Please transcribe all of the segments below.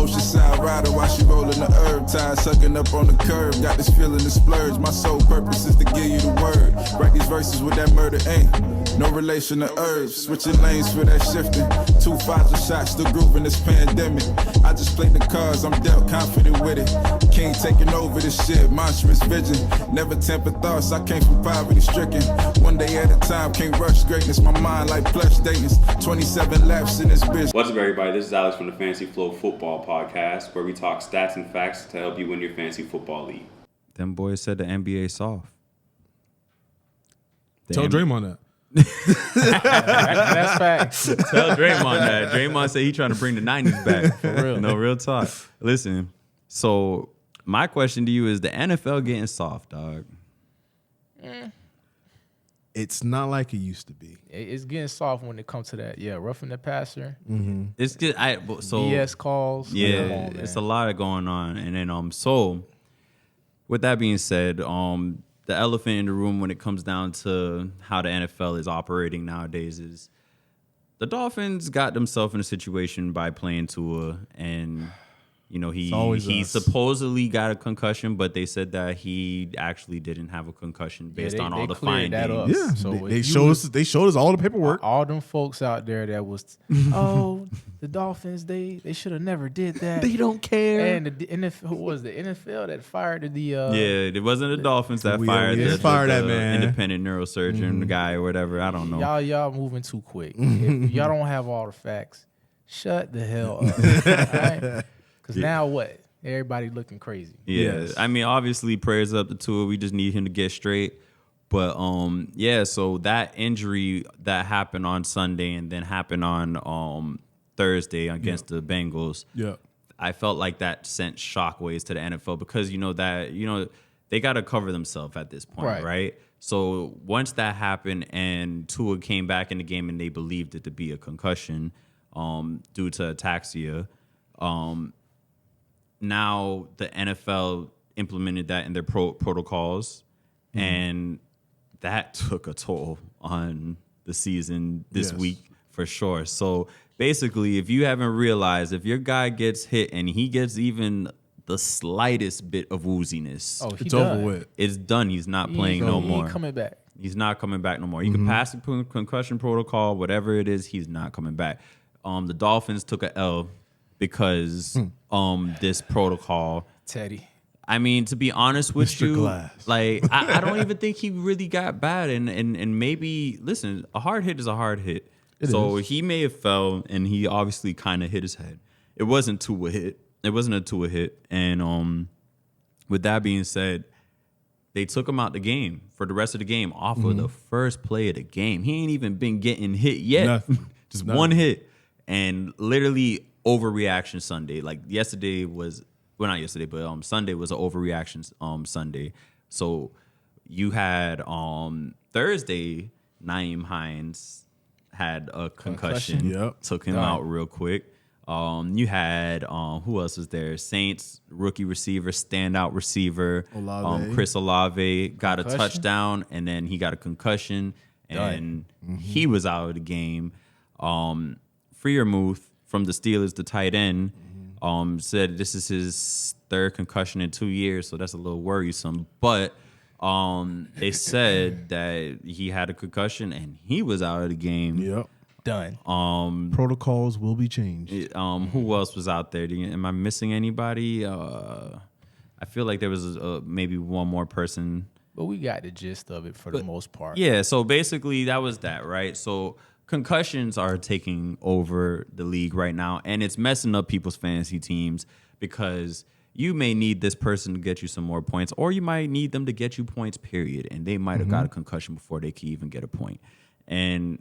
Oceanside rider while she rolling the herb. Tide sucking up on the curb. Got this feeling to splurge. My sole purpose is to give you the word. Write these verses with that murder ain't no relation to herbs. Switching lanes for that shifting. 2 5 shots, still grooving this pandemic. I just played the cards, I'm dealt confident with it. King taking over this shit, monstrous vision. Never temper thoughts, I came from poverty stricken. One day at a time, can't rush greatness. My mind like plush Dayton's. 27 laps in this bitch. What's up, everybody? This is Alex from the FantasyFlo Football Podcast, where we talk stats and facts to help you win your fantasy football league. Them boys said the NBA soft. Tell Draymond that. That's facts. Tell Draymond that. Draymond said he trying to bring the 90s back. For real. No, real talk. Listen, so my question to you is, the NFL getting soft, dog? It's not like it used to be. It's getting soft when it comes to that. Yeah, roughing the passer. Mm-hmm. It's just BS calls. Yeah, it's a lot of going on. And then so with that being said, the elephant in the room when it comes down to how the NFL is operating nowadays is the Dolphins got themselves in a situation by playing Tua, and you know he supposedly got a concussion, but they said that he actually didn't have a concussion based on all the findings. That up. Yeah, so they showed us all the paperwork. All them folks out there that was, the Dolphins, they should have never did that. They don't care. And the NFL, who was the NFL that fired the? It wasn't the Dolphins that fired that man, independent neurosurgeon, the guy or whatever. I don't know. Y'all moving too quick. If y'all don't have all the facts, shut the hell up. All right? Because now what? Everybody looking crazy. Yeah. Yes. I mean, obviously, prayers up to Tua. We just need him to get straight. But, so that injury that happened on Sunday and then happened on Thursday against the Bengals, I felt like that sent shockwaves to the NFL because, they got to cover themselves at this point, right? So once that happened and Tua came back in the game and they believed it to be a concussion due to ataxia, now the NFL implemented that in their protocols, and that took a toll on the season this week for sure. So basically, if you haven't realized, if your guy gets hit and he gets even the slightest bit of wooziness, it's over with. It's done. He's not playing no more. He ain't coming back. He's not coming back no more. You can pass the concussion protocol, whatever it is, he's not coming back. The Dolphins took a L because this protocol. Teddy. I mean, to be honest with Mr. you, Glass. like I don't even think he really got bad. And maybe, listen, a hard hit is a hard hit. He may have fell and he obviously kind of hit his head. It wasn't a hit. It wasn't a Tua hit. And with that being said, they took him out the game for the rest of the game off of the first play of the game. He ain't even been getting hit yet. Nothing. Just one hit. And literally overreaction Sunday. Like Sunday was an overreaction Sunday. So you had Thursday, Nyheim Hines had a concussion. Took him out real quick. You had who else was there? Saints rookie receiver, standout receiver, Chris Olave got a touchdown, and then he got a concussion, and he was out of the game. Freiermuth from the Steelers, the tight end, said this is his third concussion in 2 years, so that's a little worrisome. But they said that he had a concussion and he was out of the game. Yep. Done. Protocols will be changed. Who else was out there? Am I missing anybody? I feel like there was maybe one more person. But we got the gist of it for the most part. Yeah, so basically that was that, right? So concussions are taking over the league right now, and it's messing up people's fantasy teams because you may need this person to get you some more points, or you might need them to get you points, period. And they might have got a concussion before they could even get a point. And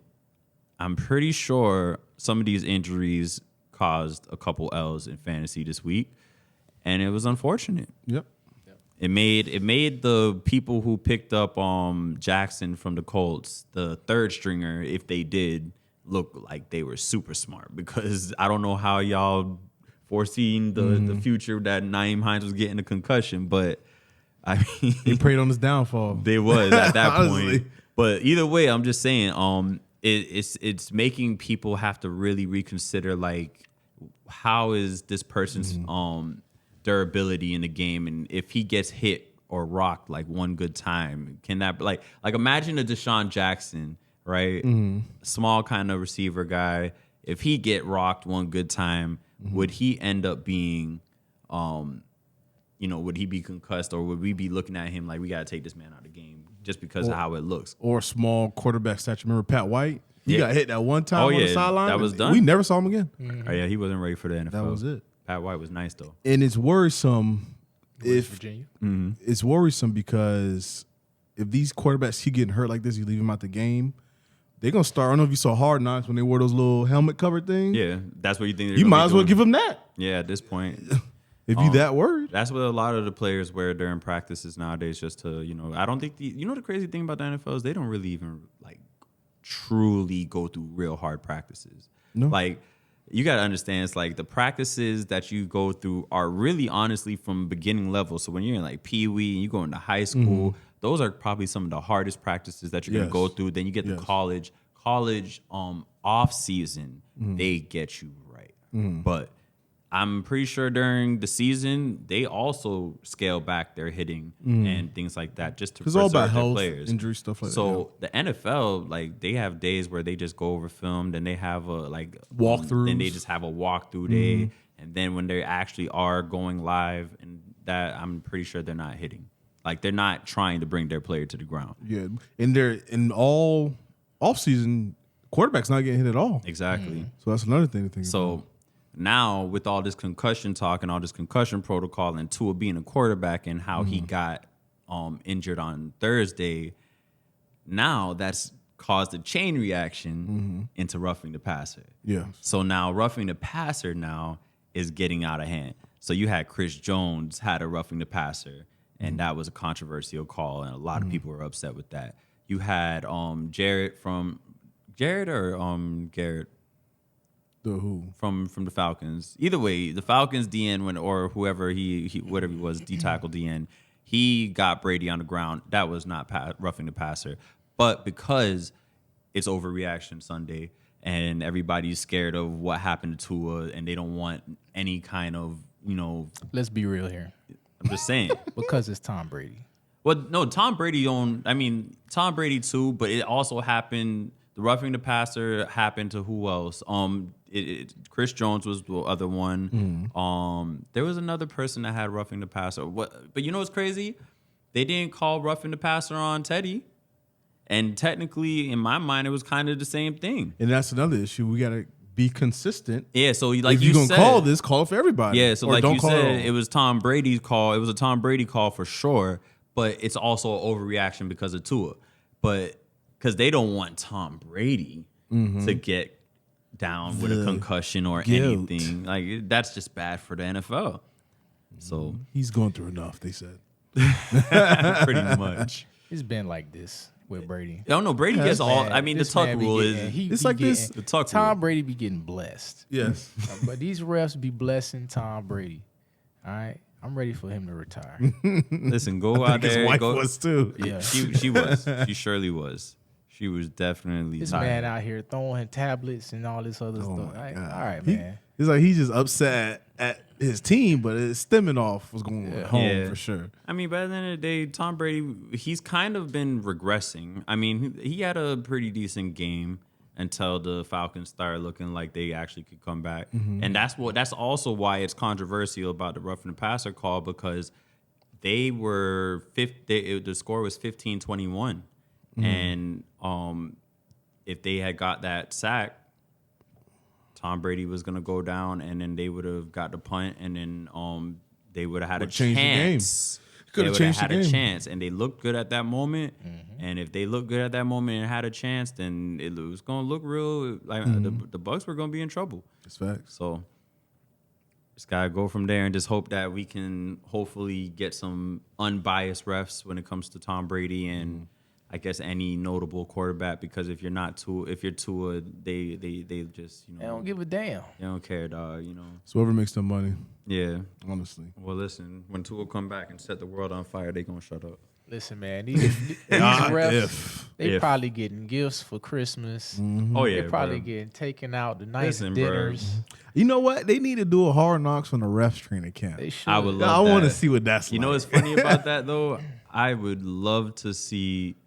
I'm pretty sure some of these injuries caused a couple L's in fantasy this week, and it was unfortunate. Yep. It made the people who picked up Jackson from the Colts, the third stringer, if they did, look like they were super smart, because I don't know how y'all foreseen the future that Nyheim Hines was getting a concussion, but I mean, they preyed on his downfall. They was at that point. But either way, I'm just saying, it's making people have to really reconsider like how is this person's durability in the game, and if he gets hit or rocked like one good time, can that like imagine a Deshaun Jackson, right? Small kind of receiver guy. If he get rocked one good time, would he end up being, would he be concussed, or would we be looking at him like we got to take this man out of the game just because of how it looks? Or small quarterback stature. Remember Pat White? He got hit that one time on the sideline. That was done. We never saw him again. Oh yeah, he wasn't ready for the NFL. That was it. Pat White was nice though. And it's worrisome Virginia. It's worrisome because if these quarterbacks keep getting hurt like this, you leave them out the game, they're gonna start. I don't know if you saw Hard Knocks when they wore those little helmet cover things. Yeah, that's what you think. You might as well give them that. Yeah, at this point, if you that worried. that's what a lot of the players wear during practices nowadays. Just to I don't think the crazy thing about the NFL is they don't really even like truly go through real hard practices. No. Like, you got to understand, it's like the practices that you go through are really honestly from beginning level. So when you're in like Pee Wee and you go into high school, those are probably some of the hardest practices that you're going to go through. Then you get to college off season, they get you right. But I'm pretty sure during the season, they also scale back their hitting and things like that just to preserve all about their health, players. injury, stuff like that. So the NFL, like, they have days where they just go over film, then they have a Walkthroughs. then they just have a walkthrough day, and then when they actually are going live, and that I'm pretty sure they're not hitting. Like, they're not trying to bring their player to the ground. Yeah, and they're in all offseason, quarterback's not getting hit at all. Exactly. So that's another thing to think about. So now with all this concussion talk and all this concussion protocol and Tua being a quarterback and how he got injured on Thursday, now that's caused a chain reaction into roughing the passer. Yeah. So now roughing the passer now is getting out of hand. So you had Chris Jones had a roughing the passer, and that was a controversial call, and a lot of people were upset with that. You had Garrett The who? from the Falcons. Either way, the Falcons DN or whoever he whatever he was, D tackle DN, he got Brady on the ground. That was not roughing the passer. But because it's overreaction Sunday and everybody's scared of what happened to Tua and they don't want any kind of, Let's be real here. I'm just saying. Because it's Tom Brady. Well, no, Tom Brady Tom Brady too, but it also happened. The roughing the passer happened to who else? Chris Jones was the other one. There was another person that had roughing the passer. But you know what's crazy? They didn't call roughing the passer on Teddy, and technically, in my mind, it was kind of the same thing. And that's another issue. We got to be consistent. Yeah. So like if you're gonna call this, call it for everybody. Yeah. So or like don't you call said, it was Tom Brady's call. It was a Tom Brady call for sure. But it's also an overreaction because of Tua. But because they don't want Tom Brady to get down with a concussion or guilt. anything. Like, that's just bad for the NFL. So He's going through enough, they said. pretty much. It's been like this with Brady. I don't know. Brady gets all. Man, I mean, the this tuck man be rule getting- is. he It's be like this. getting- The tuck Tom rule. Brady be getting blessed. Yes. But these refs be blessing Tom Brady. All right? I'm ready for him to retire. Listen, go out His there. wife Go, was too. Yeah. She was. She surely was. She was definitely This tired. man out here throwing tablets and all this other stuff. my All God. right, He- man. It's like he's just upset at his team, but it's stemming off what's going on at home Yeah. for sure. I mean, by the end of the day, Tom Brady, he's kind of been regressing. I mean, he had a pretty decent game until the Falcons started looking like they actually could come back. And that's also why it's controversial about the roughing the passer call, because they were the score was 15-21. And if they had got that sack, Tom Brady was going to go down, and then they would have got the punt, and then they would have had a changed the game. chance. Could They have would have changed had the a game. chance, and they looked good at that moment. And if they looked good at that moment and had a chance, then it was going to look real. Like the Bucs were going to be in trouble. That's facts. So just gotta go from there and just hope that we can hopefully get some unbiased refs when it comes to Tom Brady and I guess any notable quarterback, because if you're Tua, they just They don't give a damn. they don't care, dog. So whoever makes them money, Yeah. honestly. Well, listen, when Tua come back and set the world on fire, they gonna shut up. Listen, man, these refs, they If. probably getting gifts for Christmas. Oh yeah, They're probably bro. getting taken out to nice Listen, bro. dinners. You know what? They need to do a Hard Knocks on the refs training camp. They should. I would I love want to that. see what that's You like. know what's funny about that though? I would love to see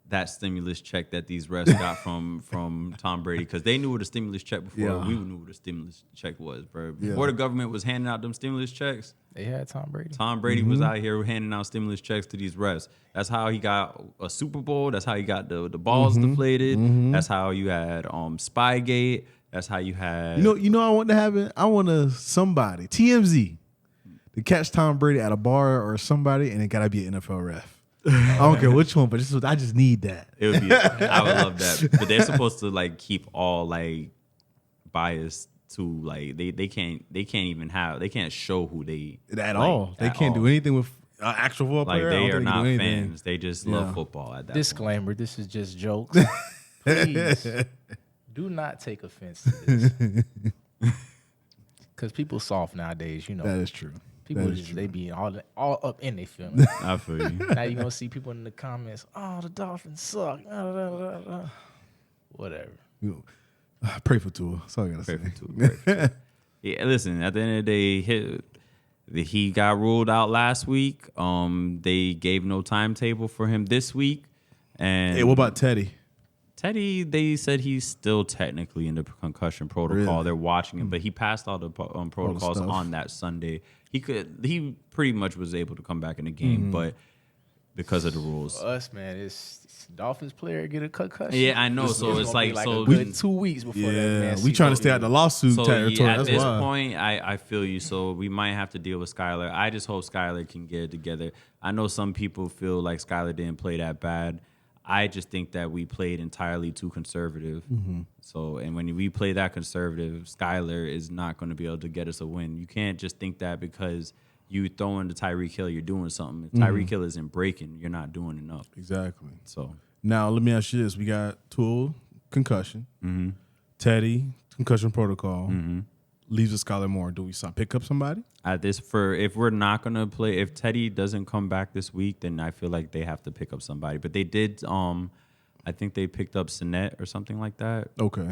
that stimulus check that these refs got from Tom Brady, because they knew what a stimulus check before Yeah. we knew what a stimulus check was, bro. Yeah. Before the government was handing out them stimulus checks, They had Tom Brady. Tom Brady was out here handing out stimulus checks to these refs. That's how he got a Super Bowl. That's how he got the balls deflated. That's how you had Spygate. That's how you had You know, I want to have it. I want somebody TMZ to catch Tom Brady at a bar or somebody, and it gotta be an NFL ref. I don't care which one, but I just need that. It would be. I would love that. But they're supposed to like keep all like bias to like they can't show who they At like, all. They at can't all. do anything with actual football Like player. I don't they are think can not do anything. fans. They just Yeah. love football at that point. Disclaimer: this is just jokes. Please do not take offense to this, because people soft nowadays. You know, That is true. people that is just true. they be all up in their feelings. I feel you. Now you gonna see people in the comments. Oh, the Dolphins suck. Whatever. You know, pray for Tua. That's all I gotta say. Perfect too. Perfect. Yeah, listen. At the end of the day, he got ruled out last week. They gave no timetable for him this week. And Hey, what about Teddy? Teddy? They said he's still technically in the concussion protocol. Really? They're watching him, but he passed all the protocols stuff. on that Sunday. He pretty much was able to come back in the game, but because of the rules. For us, man, it's Dolphins player get a concussion. Yeah, I know. So It's it's gonna be like a so. good 2 weeks before that. Yeah, Man, we see trying to what stay he out the do. lawsuit So territory. at That's this why. point, I feel you. So we might have to deal with Skylar. I just hope Skylar can get it together. I know some people feel like Skylar didn't play that bad. I just think that we played entirely too conservative. So, and when we play that conservative, Skylar is not going to be able to get us a win. You can't just think that because you throw in the Tyreek Hill, you're doing something. If Tyreek Hill isn't breaking, you're not doing enough. Exactly. So, Now let me ask you this: we got Tua concussion, Mm-hmm. Teddy concussion protocol, leaves with Skylar Moore. Do we pick up somebody? if we're not gonna play, if Teddy doesn't come back this week, then I feel like they have to pick up somebody. But they did. I think they picked up Sinet or something like that. Okay.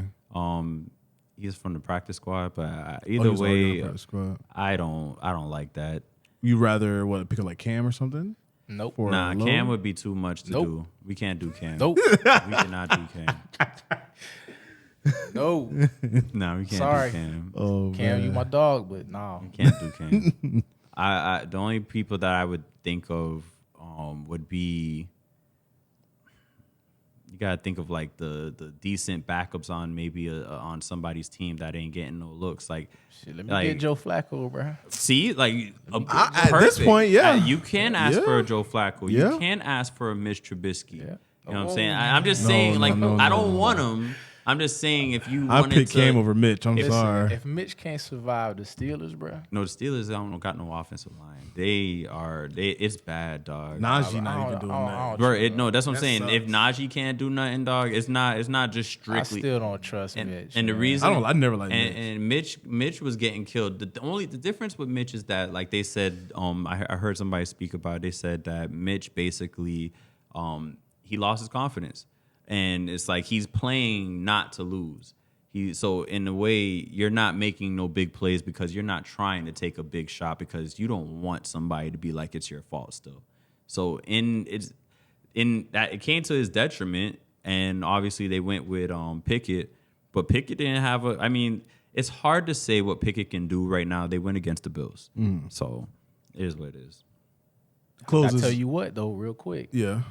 He's from the practice squad, but Oh, either he was already on way, the practice squad. I don't like that. You rather pick up like Cam or something? Nope. For Nah, low? Cam would be too much to Nope. do. We can't do Cam. Nope. We cannot do Cam. No. No, we can't Sorry. do Cam. Oh, Cam, you my dog, but no. Can't do Cam. I the only people that I would think of would be, you gotta think of like the decent backups on maybe on somebody's team that ain't getting no looks. Like, Shit, let me like, get Joe Flacco, bro. see, like at this perfect. point, yeah. You can ask Yeah. for a Joe Flacco. Yeah. You can ask for a Mitch Trubisky. Yeah. You know what I'm saying? I'm just saying, like, I don't want him. I'm just saying if you I wanted pick to, Cam over Mitch. I'm Listen, sorry. if Mitch can't survive the Steelers, bro, No, the Steelers don't got no offensive line. It's bad, dog. Najee I not don't- even doing I don't- that. I don't- Bro, no, that's what I'm That saying. If sucks. Najee can't do nothing, dog, it's not just I strictly. still don't trust and, Mitch. and the man. reason I never liked and, Mitch. and Mitch was getting killed. The difference with Mitch is that, like they said, I heard somebody speak about it. They said that Mitch basically he lost his confidence, and it's like he's playing not to lose. So in a way, you're not making no big plays because you're not trying to take a big shot because you don't want somebody to be like it's your fault still. So it came to his detriment, and obviously they went with Pickett, but Pickett didn't have I mean, it's hard to say what Pickett can do right now. They went against the Bills, so it is what it is. I Closes. tell you what, though, real quick, Yeah.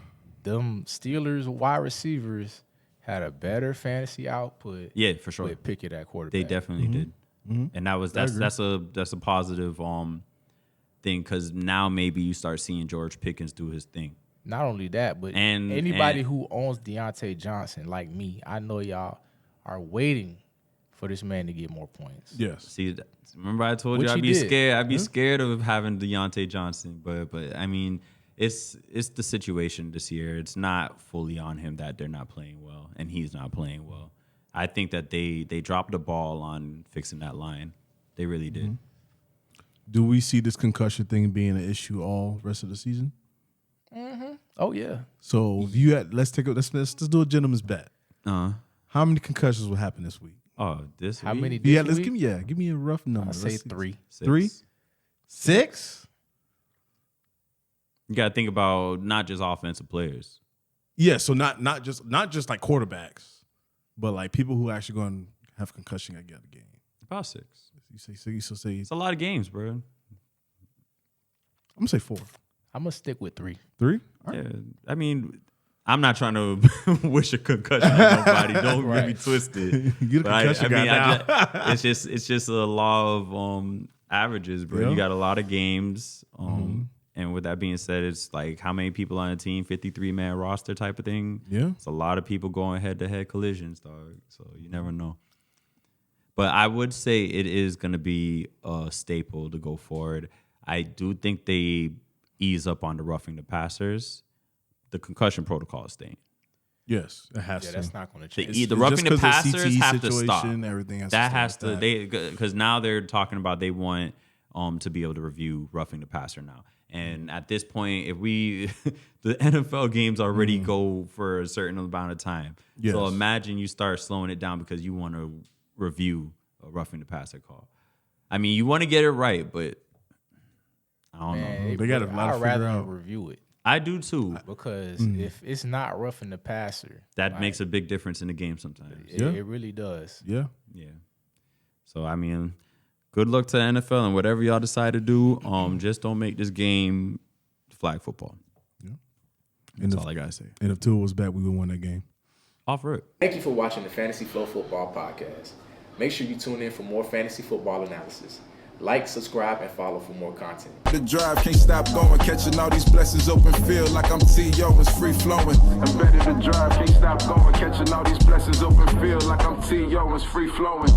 them Steelers wide receivers had a better fantasy output Yeah, for sure. with Pickett at quarterback. They definitely did, and that's a positive thing because now maybe you start seeing George Pickens do his thing. Not only that, but And- anybody and- who owns Deontay Johnson, like me, I know y'all are waiting for this man to get more points. Yes. See, remember I told Which you I'd he be did. scared. I'd be scared of having Deontay Johnson, but I mean, it's the situation this year. It's not fully on him that they're not playing well, and he's not playing well. I think that they dropped the ball on fixing that line. They really did. Do we see this concussion thing being an issue all rest of the season? Oh yeah, So if you let's do a gentleman's bet. Uh, How many concussions will happen this week? Oh, this How week? many this Yeah, let's week? give me a rough number. I'll say Let's see. 3. 3? 6? You got to think about not just offensive players. Yeah, so not just like quarterbacks, but like people who are actually going to have concussion at the game. About 6. You say 6, you still say It's a lot of games, bro. I'm gonna say 4. I'm gonna stick with 3. 3? All right. Yeah, I mean, I'm not trying to wish a concussion on nobody. Don't get me twisted. Get a But concussion guy now. it's just a law of averages, bro. Yeah. You got a lot of games, and with that being said, it's like how many people on a team, 53-man roster type of thing. Yeah. It's a lot of people going head-to-head collisions, dog. So you never know. But I would say it is going to be a staple to go forward. I do think they ease up on the roughing the passers. The concussion protocol is staying. Yes, it has Yeah, to. that's not gonna The, change. the It's roughing just the 'cause the passers CTE have to stop. situation, everything has to that stay has like to. that. Because now they're talking about they want to be able to review roughing the passer now. And at this point, if we the NFL games already go for a certain amount of time. Yes. So imagine you start slowing it down because you want to review a roughing the passer call. I mean, you want to get it right, but I don't know. Man, They got a lot to I'd figure rather out. review it I do too. because if it's not roughing the passer, That like, makes a big difference in the game sometimes. Yeah. it really does. Yeah. Yeah. So I mean, good luck to the NFL and whatever y'all decide to do. Just don't make this game flag football. And That's all I gotta say. And if Tua was back, we would win that game. Off rip. Thank you for watching the FantasyFlo Football Podcast. Make sure you tune in for more fantasy football analysis. Like, subscribe, and follow for more content. The drive can't stop going, catching all these blessings open field like I'm T.O. It's free flowing. I'm better the drive can't stop going, catching all these blessings open field like I'm T.O. It's free flowing.